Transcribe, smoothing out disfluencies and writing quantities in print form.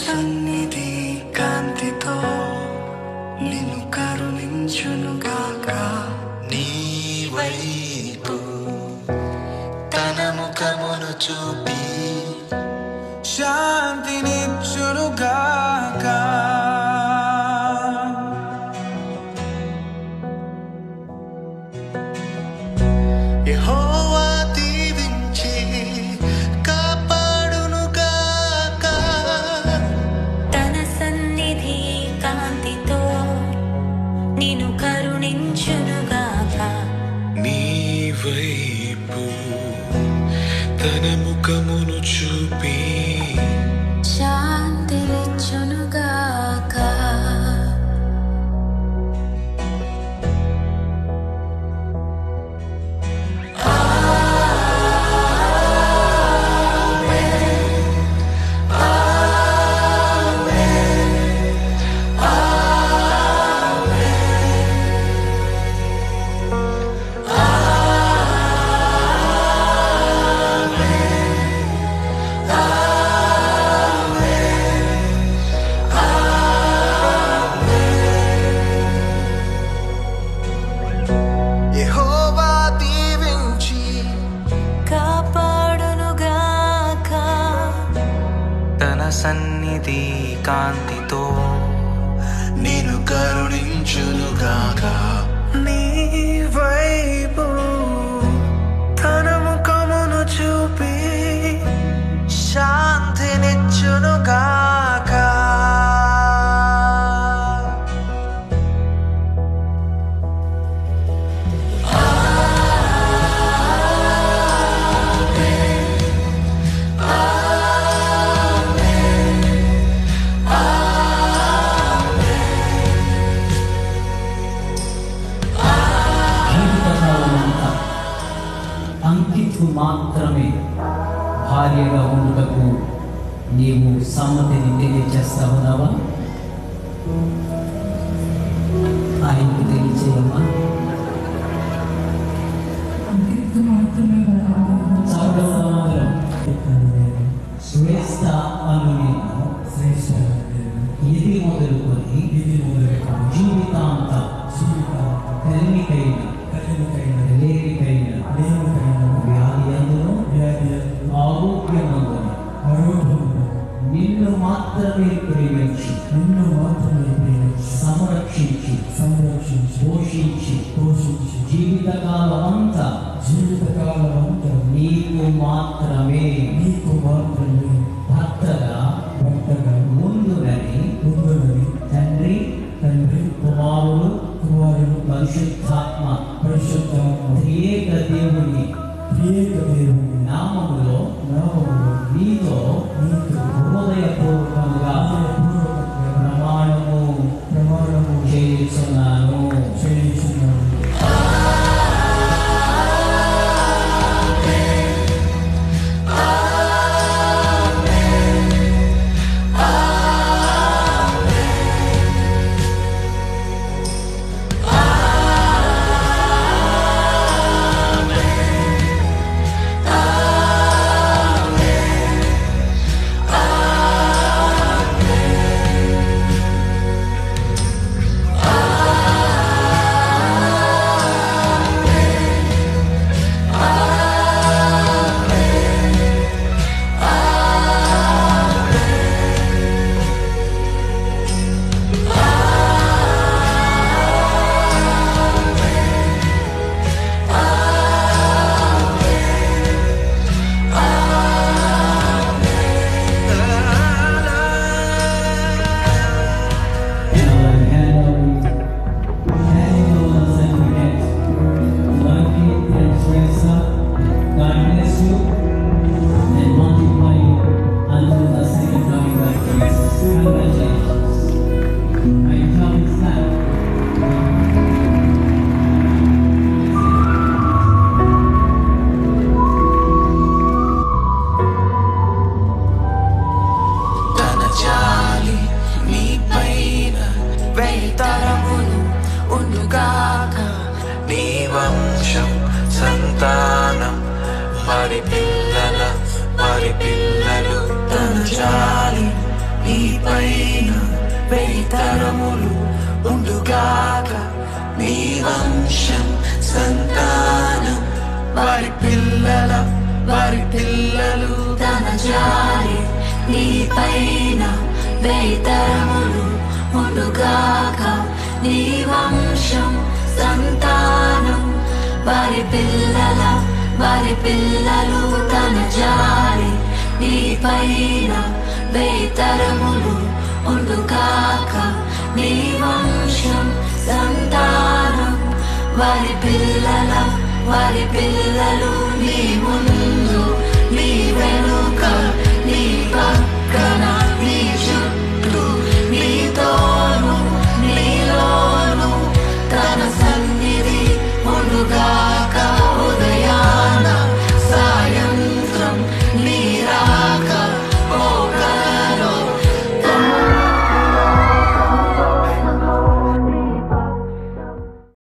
సన్నిధి కాంతితో నిన్ను కరుణించునుగాక. నీ వైపు తన ముఖమును చూపి శాంతినిచ్చునుగాక. యెహోవా దీవించి కాపాడునుగాక. తన సన్నిధి కాంతితో నిన్ను కరుణించునుగాక. నీ వైపు తన ముఖమును చూపి శాంతినిచ్చునుగాక. యెహోవా దీవించి కాపాడునుగాక. తన సన్నిధి కాంతితో నిన్ను కరుణించునుగాక. నీ వైపు తన ముఖమును చూపి శాంతినిచ్చునుగాక. జీవితకాలమంతా అంకితు మాత్రమే భార్యగా ఉండుటకు నీవు సమ్మతిని తెలియచేస్తా ఉన్నావా? ఆయనకు తెలియచేయమ్మా. శ్రేష్ట అను నేను ఇది మొదలుకొని జీవితాంత కలిమికైన లేనికైన వ్యాధి అందులో ఆరోగ్యమందును నిన్ను మాత్రమే ప్రేమించి సంరక్షించి పోషించి జీవితకాలం అంతా నీకు మాత్రమే భర్తగా ముందునని తండ్రి కుమారుడు పరిశుద్ధాత్మ త్రియేక దేవుని నామములో నీతో హృదయపూర్వకముగా ప్రమాణము చేయుచున్నాను. తన జాలి నీ పైన వెయ్యితరములు ఉండుగాక. నీ వంశం సంతానం మరి పిల్లలు తన జాలి నీ పైన వెయ్యి తరములు ఉండుగాక నీ వంశం సంతానం వారి పిల్లలు తన జాలి నీ పైన వెయ్యి తరములు ఉండుగాక నీ వంశం సంతానం వారి పిల్లలు తన జాలి నీ పైన వెయ్యి తరములు ఉండుగాక నీ వంశం సంతానం వారి పిల్లల